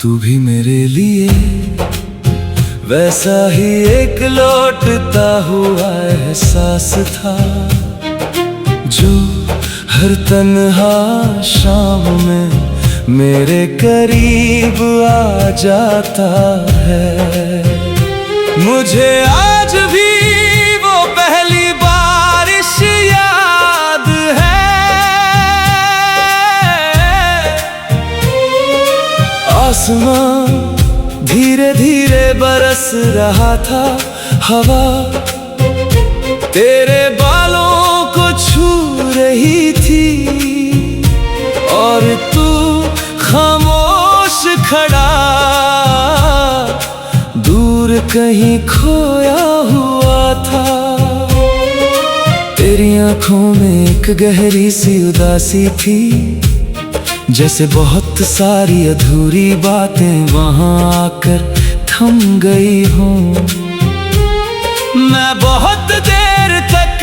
तू भी मेरे लिए वैसा ही एक लौटता हुआ एहसास था, जो हर तन्हा शाम में मेरे करीब आ जाता है। मुझे आज भी वो पहली बारिश याद है। आसमां धीरे धीरे बरस रहा था, हवा तेरे बालों को छू रही थी, और तू खामोश खड़ा दूर कहीं खोया हुआ था। तेरी आंखों में एक गहरी सी उदासी थी, जैसे बहुत सारी अधूरी बातें वहां आकर थम गई हों। मैं बहुत देर तक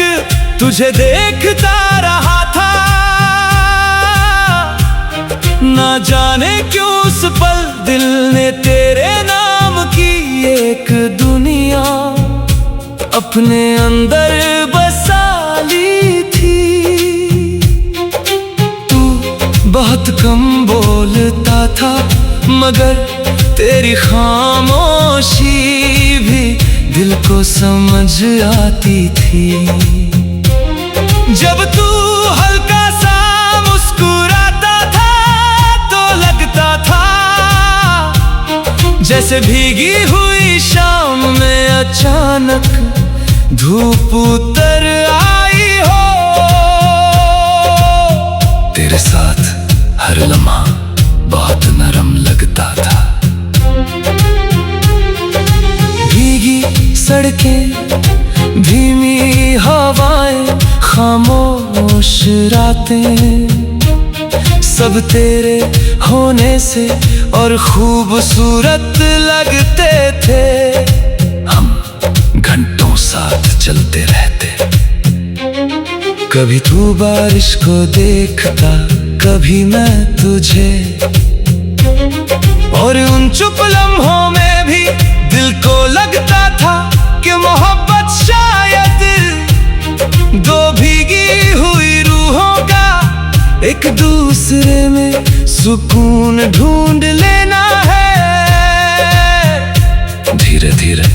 तुझे देखता रहा था, ना जाने क्यों उस पल दिल ने तेरे नाम की एक दुनिया अपने अंदर बसा ली थी। तू बहुत कम बोलता था, मगर तेरी खामोशी भी दिल को समझ आती थी। जब तू हल्का सा मुस्कुराता था तो लगता था जैसे भीगी हुई शाम में अचानक धूप उतर आई हो। तेरे साथ हर लम्हा बहुत नरम लगता था। भीगी सड़कें, धीमी हवाएं, खामोश रातें, सब तेरे होने से और खूबसूरत लगते थे। हम घंटों साथ चलते रहते, कभी तू बारिश को देखता, कभी मैं तुझे, और उन चुप लम्हों में भी दिल को लगता था कि मोहब्बत शायद दो भीगी हुई रूहों का एक दूसरे में सुकून ढूंढ लेना है। धीरे धीरे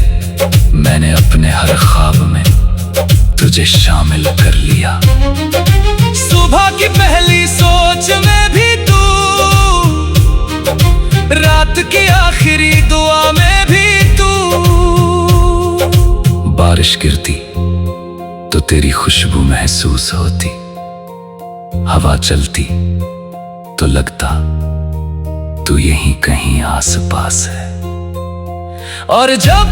मैंने अपने हर ख्वाब में तुझे शामिल कर लिया। सुबह की पहली सोच में भी तू, रात की आखिरी दुआ में भी तू। बारिश गिरती तो तेरी खुशबू महसूस होती, हवा चलती तो लगता तू यहीं कहीं आस पास है। और जब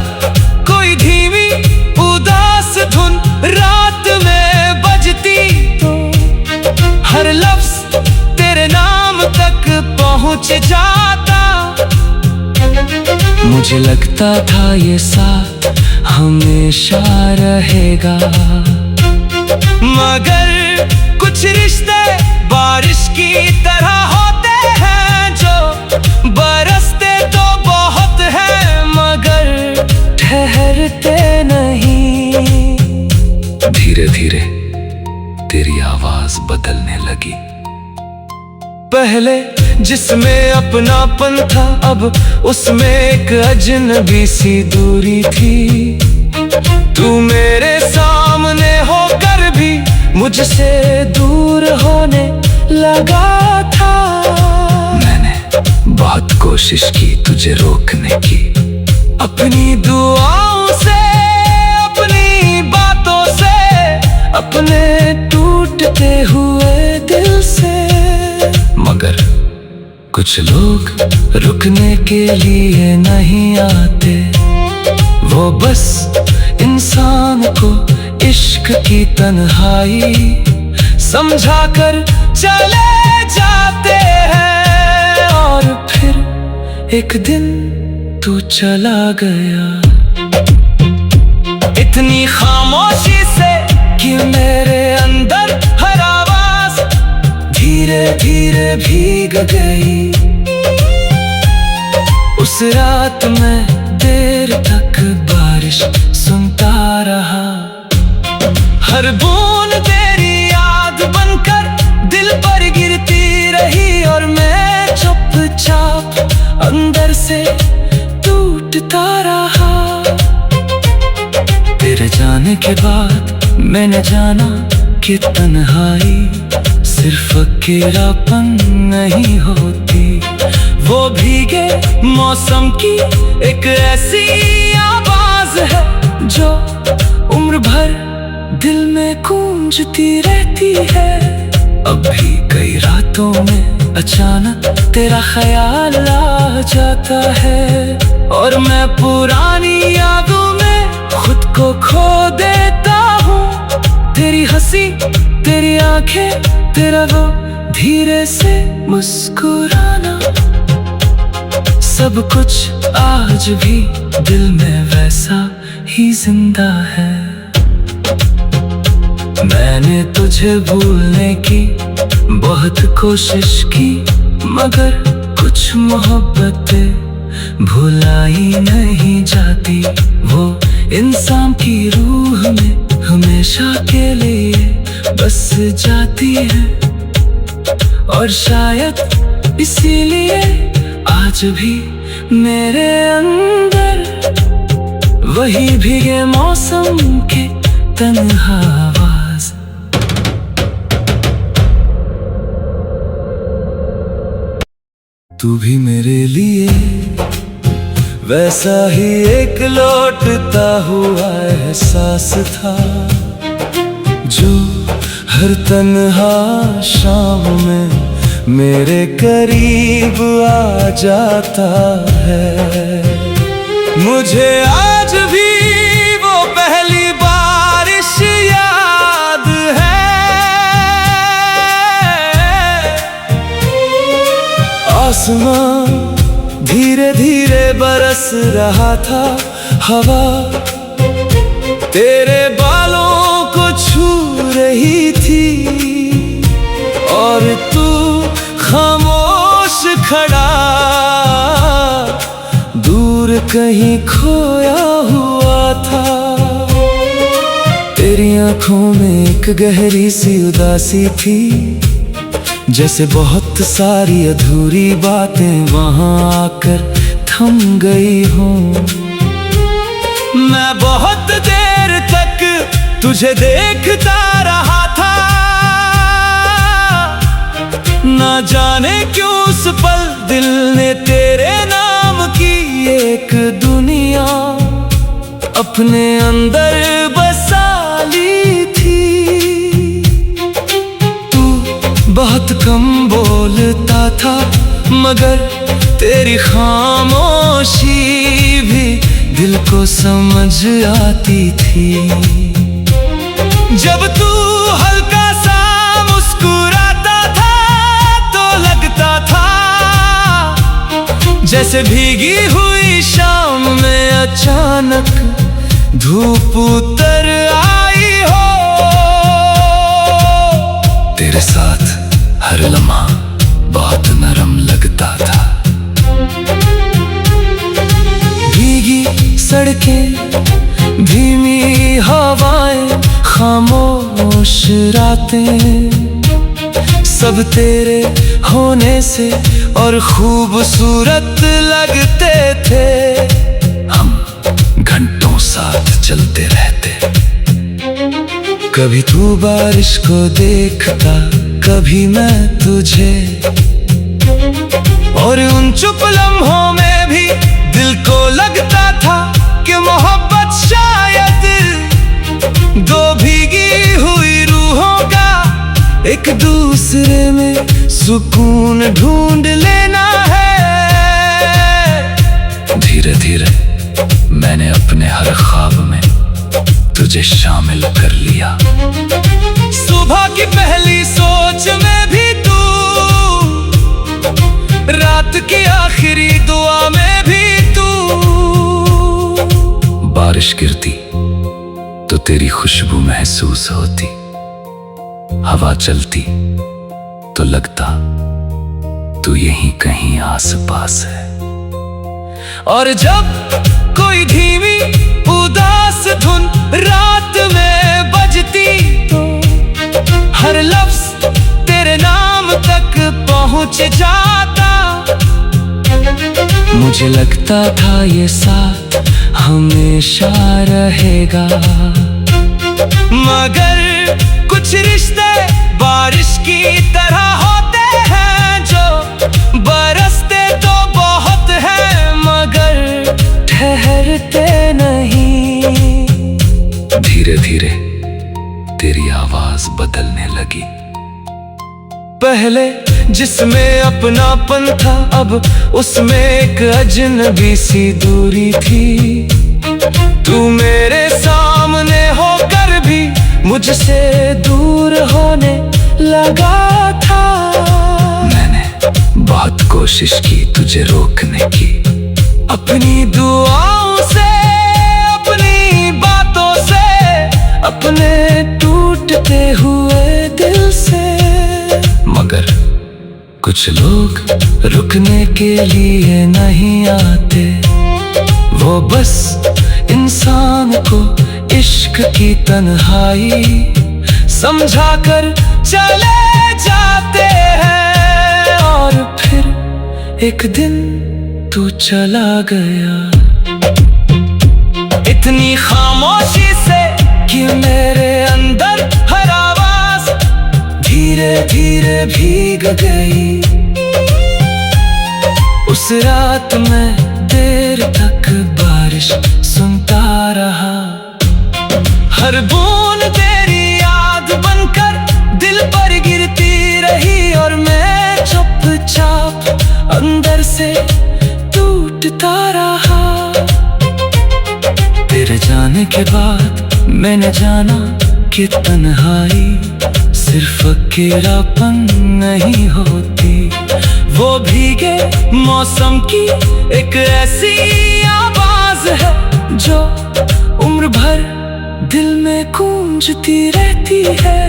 कोई धीमी उदास धुन रात में बजती तो हर लफ्ज तेरे नाम तक पहुंच जाता। मुझे लगता था ये साथ हमेशा रहेगा, मगर कुछ रिश्ते बारिश की तरह होते हैं, जो बरसते तो बहुत हैं मगर ठहरते नहीं। धीरे धीरे तेरी आवाज बदलने लगी। पहले जिसमें अपनापन था, अब उसमें एक अजनबी सी दूरी थी। तू मेरे सामने होकर भी मुझसे दूर होने लगा था। मैंने बहुत कोशिश की तुझे रोकने की, अपनी दुआओं से, अपनी बातों से, अपने टूटते हुए दिल से, मगर कुछ लोग रुकने के लिए नहीं आते। वो बस इंसान को इश्क की तन्हाई समझा कर चले जाते हैं। और फिर एक दिन तू चला गया, इतनी खामोशी से कि मेरे अंदर हर आवाज धीरे धीरे भीग गई। रात में देर तक बारिश सुनता रहा। हर बूंद तेरी याद बनकर दिल पर गिरती रही, और मैं चुपचाप अंदर से टूटता रहा। तेरे जाने के बाद मैंने जाना कि तन्हाई सिर्फ अकेलापन नहीं होती, वो भीगे मौसम की एक ऐसी आवाज है जो उम्र भर दिल में गूंजती रहती है। अब भी कई रातों में अचानक तेरा ख्याल आ जाता है, और मैं पुरानी यादों में खुद को खो देता हूँ। तेरी हंसी, तेरी आंखें, तेरा वो धीरे से मुस्कुराना, सब कुछ आज भी दिल में वैसा ही जिंदा है। मैंने तुझे भूलने की बहुत कोशिश की, मगर कुछ मोहब्बतें भुलाई नहीं जाती। वो इंसान की रूह में हमेशा के लिए बस जाती है, और शायद इसीलिए आज भी मेरे अंदर वही भीगे मौसम के तन्हा आवाज। तू भी मेरे लिए वैसा ही एक लौटता हुआ एहसास था, जो हर तन्हा शाम में मेरे करीब आ जाता है। मुझे आज भी वो पहली बारिश याद है। आसमां धीरे धीरे बरस रहा था, हवा तेरे बालों को छू रही थी, और तू खामोश खड़ा दूर कहीं खोया हुआ था। तेरी आंखों में एक गहरी सी उदासी थी, जैसे बहुत सारी अधूरी बातें वहां आकर थम गई हों। मैं बहुत देर तक तुझे देखता रहा था, ना जाने क्यों उस पल दिल ने तेरे नाम की एक दुनिया अपने अंदर बसा ली थी। तू बहुत कम बोलता था, मगर तेरी खामोशी भी दिल को समझ आती थी। जब तू हल्का सा मुस्कुराता था तो लगता था जैसे भीगी हुई शाम में अचानक धूप उतर आई हो। तेरे साथ हर लम्हा बहुत नरम लगता था। भीगी सड़कें, धीमी हवाएं, खामोश रातें, सब तेरे होने से और खूबसूरत लगते थे। हम घंटों साथ चलते रहते, कभी तू बारिश को देखता, कभी मैं तुझे, और उन चुप लम्हों में भी दिल को लगता था कि मोहब्बत शायद दो भीगी हुई रूहों का एक दूसरे में सुकून ढूंढ लेना है। धीरे धीरे मैंने अपने हर ख्वाब में तुझे शामिल कर लिया। सुबह की पहली सोच में भी तू, रात की आखिरी दुआ में भी तू। बारिश गिरती तो तेरी खुशबू महसूस होती, हवा चलती तो लगता तू यहीं कहीं आस पास है। और जब कोई धीमी उदास धुन रात में बजती तो हर लफ्ज तेरे नाम तक पहुंच जाता। मुझे लगता था ये साथ हमेशा रहेगा, मगर कुछ रिश्ते बारिश की तरह होते हैं जो बरसते तो बहुत हैं मगर ठहरते नहीं। धीरे धीरे तेरी आवाज बदलने लगी। पहले जिसमें अपनापन था अब उसमें एक अजनबी सी दूरी थी। तू मेरे सामने होकर भी मुझसे दूर होने लगा था। मैंने बहुत कोशिश की तुझे रोकने की, अपनी दुआओं से, अपनी बातों से, अपने टूटते हुए दिल से, मगर कुछ लोग रुकने के लिए नहीं आते। वो बस इंसान को इश्क की तन्हाई समझा कर चले जाते हैं। और फिर एक दिन तू चला गया, इतनी खामोशी से कि मेरे अंदर हर आवाज धीरे धीरे भीग गई। उस रात में देर तक बारिश सुनता रहा, हर बूंद तेरी याद बनकर दिल पर गिरती रही और मैं चुपचाप अंदर से टूटता रहा। तेरे जाने के बाद मैंने जाना कि तन्हाई सिर्फ अकेलापन नहीं होती, वो भीगे मौसम की एक ऐसी आवाज है जो उम्र भर दिल में गूंजती रहती है।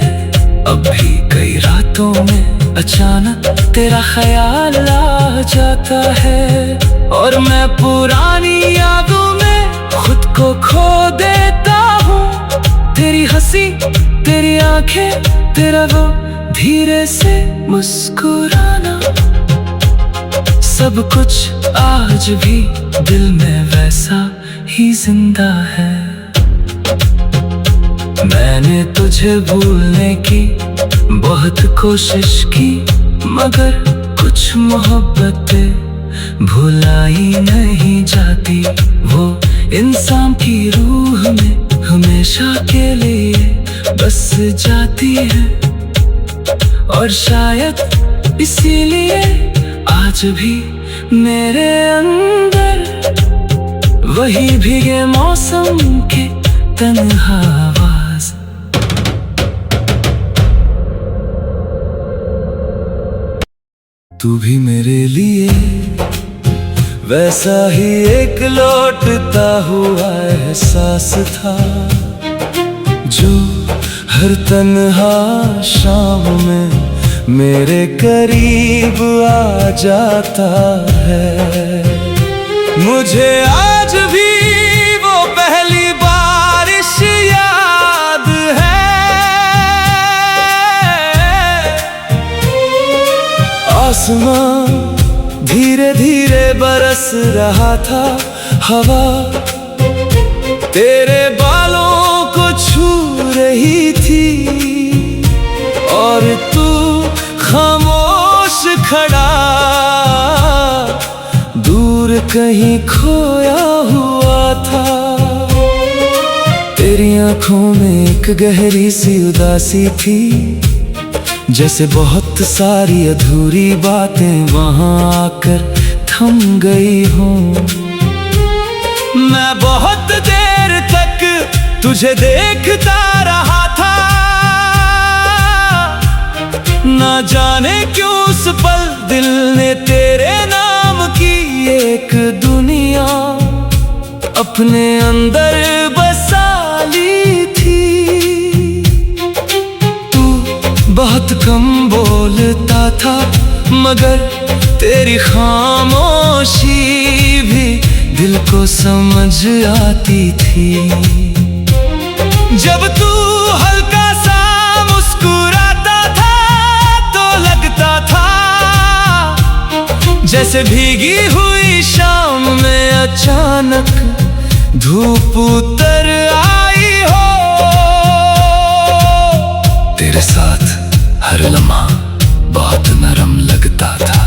अब भी कई रातों में अचानक तेरा ख्याल आ जाता है और मैं पुरानी यादों में खुद को खो देता हूँ। तेरी हंसी, तेरी आंखें, तेरा वो धीरे से मुस्कुराना, सब कुछ आज भी दिल में वैसा ही जिंदा है। मैंने तुझे भूलने की बहुत कोशिश की मगर कुछ मोहब्बतें भुलाई नहीं जाती। वो इंसान की रूह में हमेशा के लिए बस जाती है और शायद इसीलिए आज भी मेरे अंदर वही भीगे मौसम के तन्हा आवाज। तू भी मेरे लिए वैसा ही एक लौटता हुआ एहसास था जो हर तन्हा शाम में मेरे करीब आ जाता है। मुझे आज भी वो पहली बारिश याद है। आसमान धीरे धीरे बरस रहा था, हवा तेरे बालों को छू रही थी और तू खामोश खड़ा दूर कहीं खोया हुआ था। तेरी आंखों में एक गहरी सी उदासी थी, जैसे बहुत सारी अधूरी बातें वहां आकर थम गई हूँ। मैं बहुत देर तक तुझे देखता रहा था, ना जाने क्यों उस पल दिल ने तेरे नाम की एक दुनिया अपने अंदर बसा ली थी। तू बहुत कम बोलता था मगर तेरी खामोशी भी दिल को समझ आती थी। जब तू हल्का सा मुस्कुराता था तो लगता था जैसे भीगी हुई शाम में अचानक धूप उतर आई हो। तेरे साथ हर लम्हा बहुत नरम लगता था।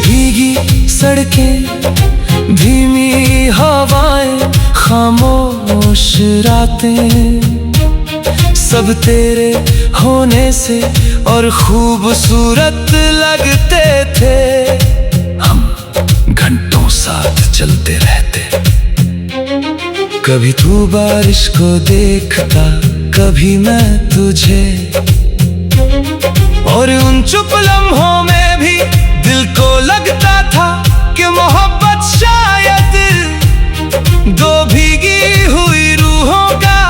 भीगी सड़कें, धीमी हवाएं, खामोश रातें, सब तेरे होने से और खूबसूरत लगते थे। हम घंटों साथ चलते रहते। कभी तू बारिश को देखता, कभी मैं तुझे, और उन चुप लम्हों में भी दिल को लगता था कि मोहब्बत शायद दो भीगी हुई रूहों का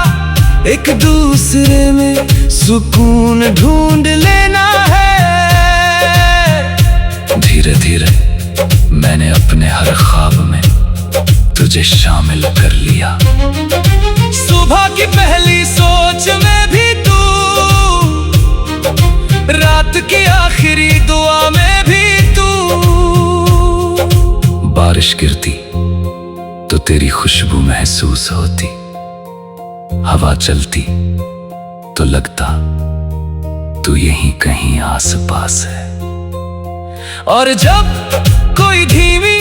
एक दूसरे में सुकून ढूंढ लेना है। धीरे धीरे मैंने अपने हर ख्वाब में तुझे शामिल कर लिया। सुबह की पहली सोच में भी तू, रात की आखिरी दुआ में भी तू। बारिश गिरती तो तेरी खुशबू महसूस होती, हवा चलती तो लगता तू यहीं कहीं आस पास है। और जब कोई धीमी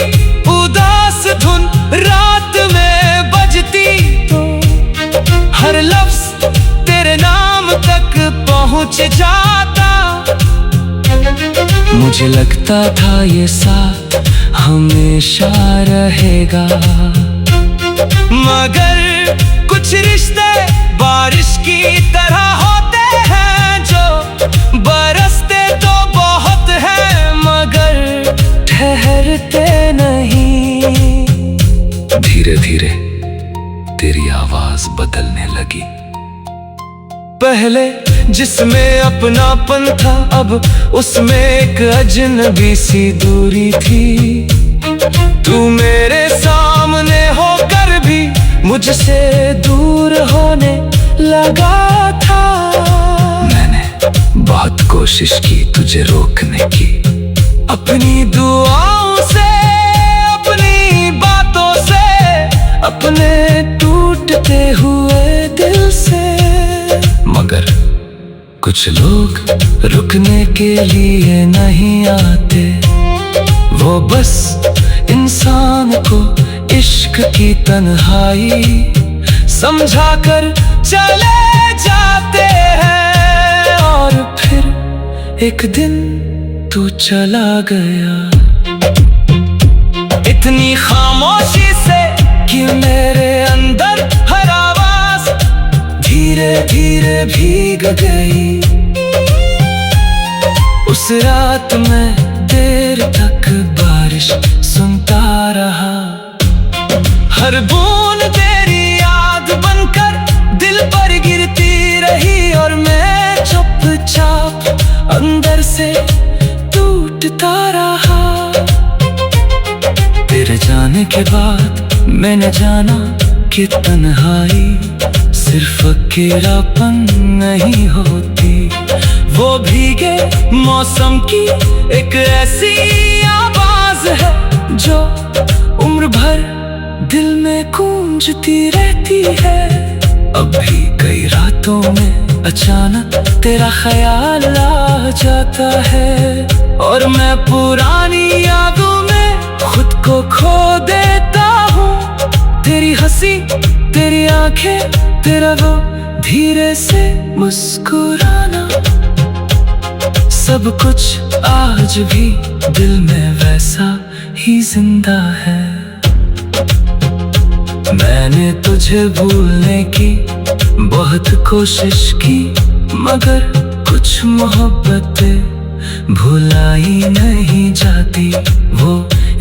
उदास धुन रात में बजती तो हर लफ्ज तेरे नाम तक पहुंच जाता। मुझे लगता था ये साथ हमेशा रहेगा, मगर कुछ रिश्ते बारिश की तरह होते हैं जो बरसते तो बहुत हैं मगर ठहरते नहीं। धीरे धीरे तेरी आवाज बदलने लगी। पहले जिसमें अपनापन था अब उसमें एक अजनबी सी दूरी थी। तू मेरे सामने होकर भी मुझसे दूर होने लगा था। मैंने बहुत कोशिश की तुझे रोकने की, अपनी दुआओं से, अपनी बातों से, अपने टूटते हुए दिल से, मगर कुछ लोग रुकने के लिए नहीं आते। वो बस इंसान को इश्क की तन्हाई समझा कर चले जाते हैं। और फिर एक दिन तू चला गया, इतनी खामोशी से कि मेरे अंदर हर आवाज धीरे धीरे भीग गई। उस रात में देर तक बारिश सुनता रहा, हर बूंद तेरी याद बनकर दिल पर गिरती रही। और मैं चुपचाप अंदर से टूटता रहा। तेरे जाने के बाद मैंने जाना कि तन्हाई सिर्फ अकेलापन नहीं होती, वो भीगे मौसम की एक ऐसी आवाज है जो उम्र भर दिल में गूंजती रहती है। अब भी कई रातों में अचानक तेरा ख्याल आ जाता है और मैं पुरानी यादों में खुद को खो देता हूँ। तेरी हंसी, तेरी आंखें, तेरा वो धीरे से मुस्कुराना, सब कुछ आज भी दिल में वैसा ही जिंदा है। मैंने तुझे भूलने की बहुत कोशिश की, मगर कुछ मोहब्बतें भुलाई नहीं जाती। वो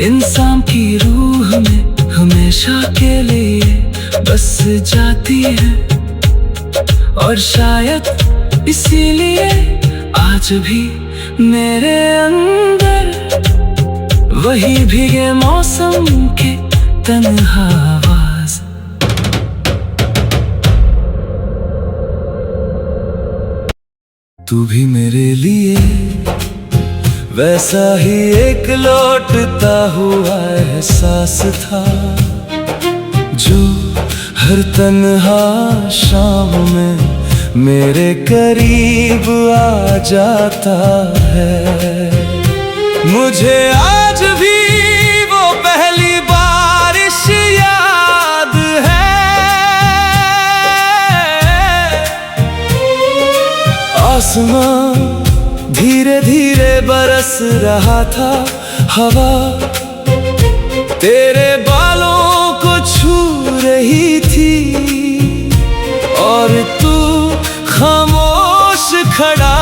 इंसान की रूह में हमेशा के लिए बस जाती है, और शायद इसीलिए आज भी मेरे अंदर वही भीगे मौसम के तन्हा आवाज। तू भी मेरे लिए वैसा ही एक लौटता हुआ एहसास था, जो हर तन्हा शाम में मेरे करीब आ जाता है। मुझे आज भी वो पहली बारिश याद है। आसमां धीरे धीरे बरस रहा था, हवा तेरे बालों को छू रही थी, और तू खामोश खड़ा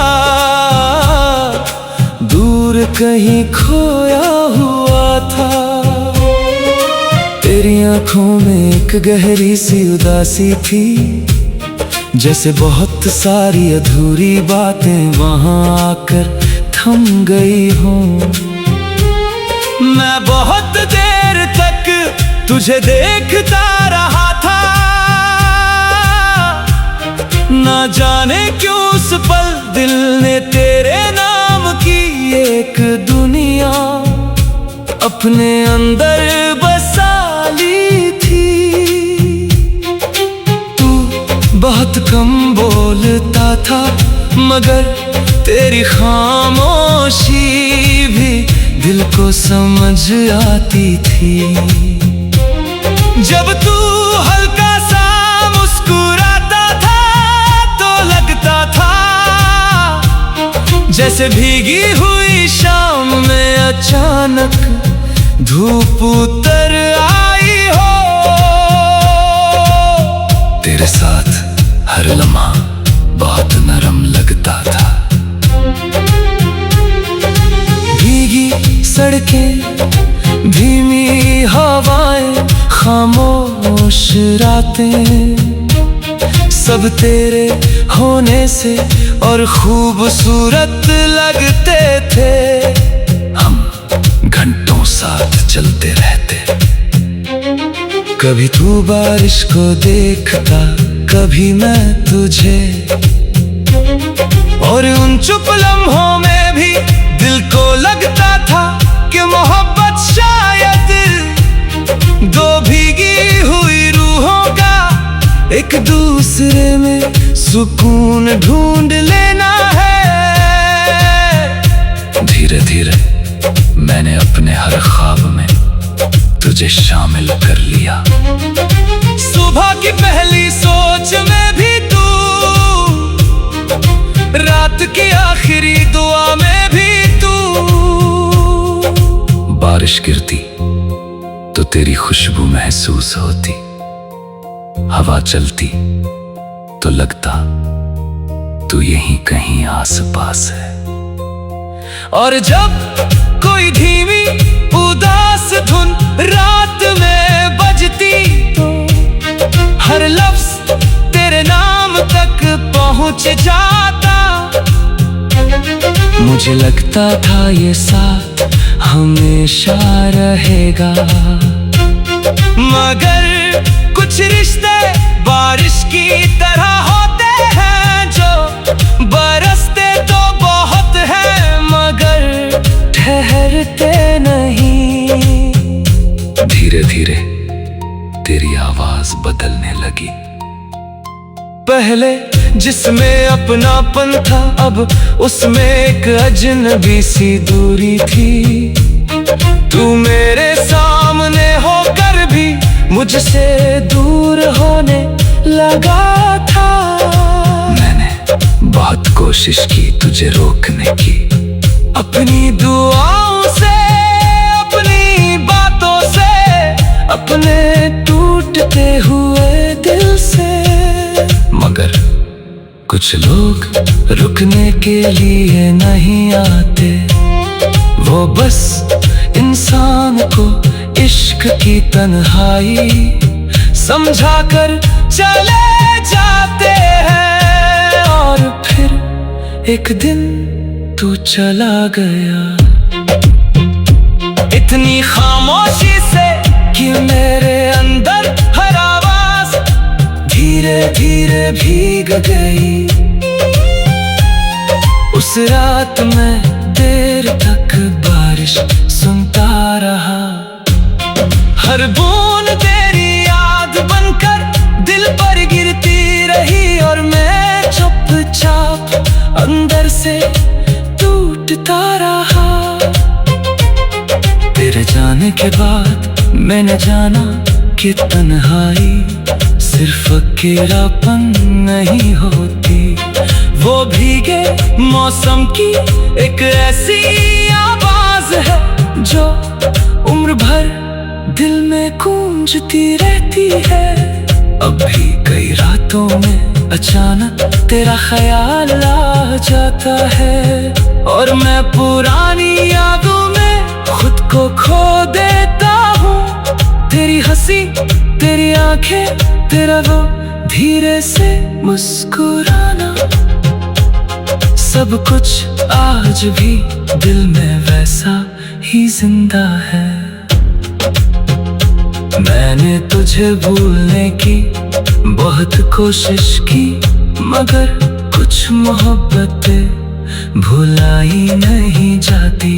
दूर कहीं खोया हुआ था। तेरी आंखों में एक गहरी सी उदासी थी, जैसे बहुत सारी अधूरी बातें वहां आकर थम गई हों। मैं बहुत देर तक तुझे देखता रहा था, ना जाने क्यों उस पल दिल ने तेरे नाम की एक दुनिया अपने अंदर बसा ली थी। तू बहुत कम बोलता था, मगर तेरी खामोशी भी दिल को समझ आती थी। जब तू हल्का सा मुस्कुराता था तो लगता था जैसे भीगी हुई शाम में अचानक धूप उतर आई हो। तेरे साथ हर लम्हा बहुत नरम लगता था। भीगी सड़कें, धीमी हवाएं, खामोश रातें, सब तेरे होने से और खूबसूरत लगते थे। हम घंटों साथ चलते रहते, कभी तू बारिश को देखता, कभी मैं तुझे, और उन चुप लम्हों में भी दिल को लगता था कि मोहब्बत शायद दो भीगी हुई रूहों का एक दूसरे में सुकून ढूंढ लेना है। धीरे धीरे मैंने अपने हर ख्वाब में तुझे शामिल कर लिया। सुबह की पहली सोच में भी तू, रात की आखिरी दुआ में भी तू। बारिश गिरती तो तेरी खुशबू महसूस होती, हवा चलती तो लगता तू यहीं कहीं आस पास है। और जब कोई धीमी उदास धुन रात में बजती तो हर लफ्ज तेरे नाम तक पहुंच जाता। मुझे लगता था ये साथ हमेशा रहेगा, मगर कुछ रिश्ते बारिश की तरह होते हैं, जो बरसते तो बहुत हैं मगर ठहरते नहीं। धीरे धीरे तेरी आवाज बदलने लगी। पहले जिसमें अपनापन था, अब उसमें एक अजनबी सी दूरी थी। तू मेरे सामने होकर भी मुझसे दूर होने लगा था। मैंने बहुत कोशिश की तुझे रोकने की, अपनी दुआओं से, अपनी बातों से, अपने टूटते हुए दिल से, मगर कुछ लोग रुकने के लिए नहीं आते। वो बस इंसान को इश्क की तन्हाई समझा कर चले जाते हैं। और फिर एक दिन तू चला गया, इतनी खामोशी से कि मेरे अंदर हर आवाज धीरे धीरे भीग गई। उस रात मैं देर तक बारिश सुनता रहा, हर बूंद तेरी याद बनकर दिल पर गिरती रही, और मैं चुपचाप अंदर से टूटता रहा। तेरे जाने के बाद मैंने जाना कि तन्हाई सिर्फ अकेलापन नहीं होती, वो भीगे मौसम की एक ऐसी आवाज है जो उम्र भर दिल में गूंजती रहती है। अब भी कई रातों में अचानक तेरा ख्याल आ जाता है, और मैं पुरानी यादों में खुद को खो देता हूँ। तेरी हंसी, तेरी आंखें, तेरा वो धीरे से मुस्कुराना, सब कुछ आज भी दिल में वैसा ही जिंदा है। मैंने तुझे भूलने की बहुत कोशिश की, मगर कुछ मोहब्बतें भुलाई नहीं जाती।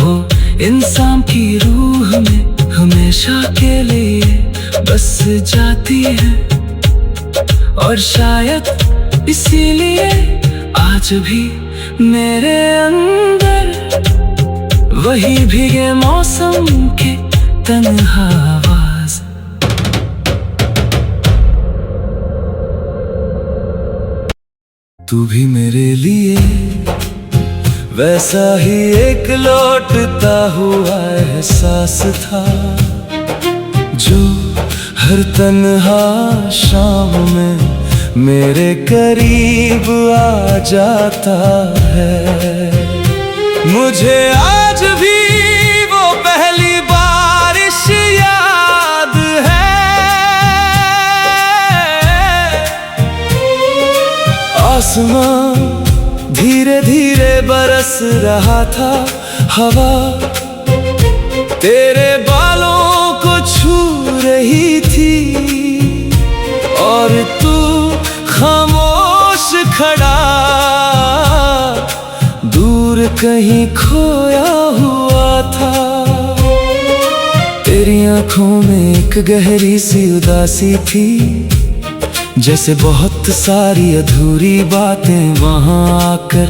वो इंसान की रूह में हमेशा के लिए बस जाती है, और शायद इसीलिए आज भी मेरे अंदर वही भीगे मौसम के तन्हा आवाज। तू भी मेरे लिए वैसा ही एक लौटता हुआ एहसास था, जो हर तन्हा शाम में मेरे करीब आ जाता है। मुझे आज भी वो पहली बारिश याद है। आसमां धीरे धीरे बरस रहा था, हवा तेरे बालों को छू रही थी, और तू खामोश खड़ा दूर कहीं खोया हुआ था। तेरी आंखों में एक गहरी सी उदासी थी, जैसे बहुत सारी अधूरी बातें वहां आकर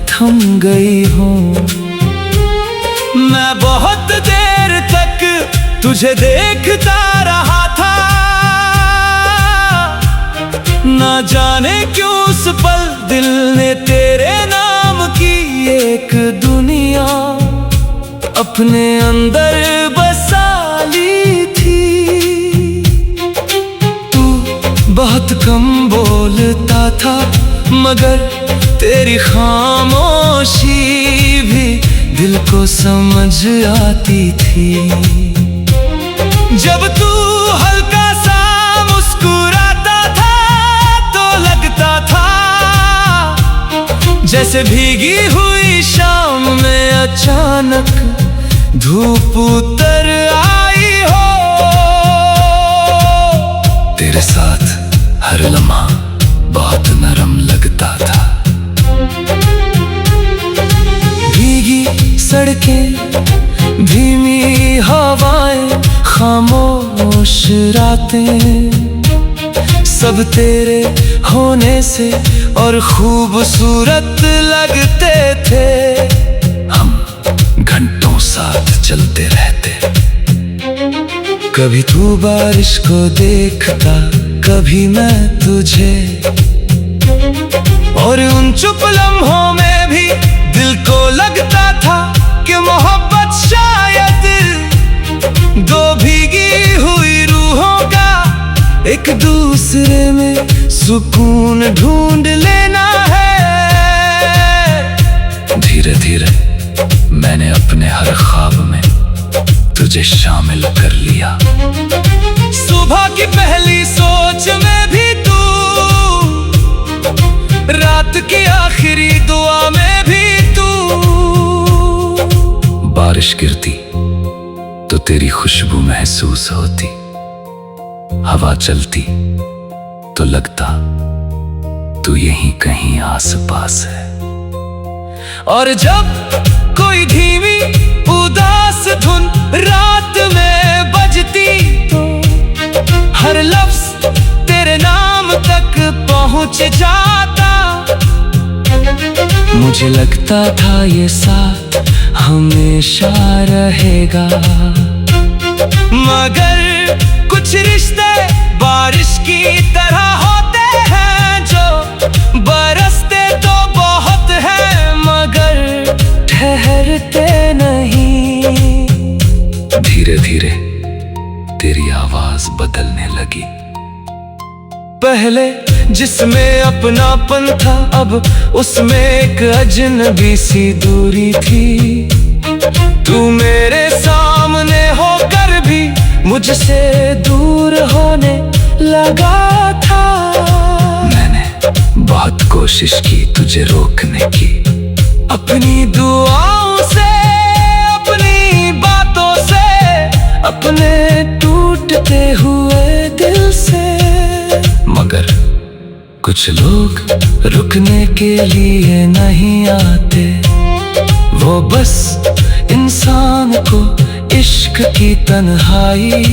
थम गई हों। मैं बहुत देर तक तुझे देखता रहा था, ना जाने क्यों उस पल दिल ने तेरे नाम की एक दुनिया अपने अंदर बसा ली थी। तू बहुत कम बोलता था, मगर तेरी खामोशी भी दिल को समझ आती थी। जब तू हल्का सा मुस्कुराता था तो लगता था जैसे भीगी हुई शाम में अचानक धूप उतर आई हो। तेरे साथ हर लम्हा बहुत नरम लगता था। भीगी सड़कें, धीमी हवाएं, खामोश रातें, सब तेरे होने से और खूबसूरत लगते थे। हम घंटों साथ चलते रहते, कभी तू बारिश को देखता, कभी मैं तुझे, और उन चुप लम्हों में भी दिल को लगता था कि मोहब्बत शायद दो भीगी हुई रूहों का एक दूसरे में सुकून ढूंढ लेना है। धीरे धीरे मैंने अपने हर ख्वाब में तुझे शामिल कर लिया। सुबह की पहली सोच में भी तू, रात की आखिरी दुआ में भी तू। बारिश गिरती, तो तेरी खुशबू महसूस होती, हवा चलती तो लगता तू यहीं कहीं आस पास है। और जब कोई धीमी उदास धुन रात में बजती तो हर लफ्ज तेरे नाम तक पहुंच जाता। मुझे लगता था ये साथ हमेशा रहेगा, मगर कुछ रिश्ते बारिश की तरह होते हैं जो बरसते तो बहुत हैं मगर ठहरते नहीं। धीरे धीरे तेरी आवाज बदलने लगी, पहले जिसमें अपनापन था अब उसमें एक अजनबी सी दूरी थी। तू मेरे सामने होकर भी मुझसे दूर होने लगा था। मैंने बहुत कोशिश की तुझे रोकने की, अपनी दुआओं से, अपनी बातों से, अपने टूटते हुए दिल से, मगर कुछ लोग रुकने के लिए नहीं आते। वो बस इंसान को इश्क की तन्हाई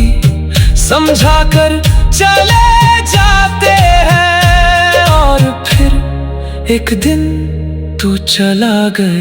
समझा कर चले जाते हैं। और फिर एक दिन तू चला गया।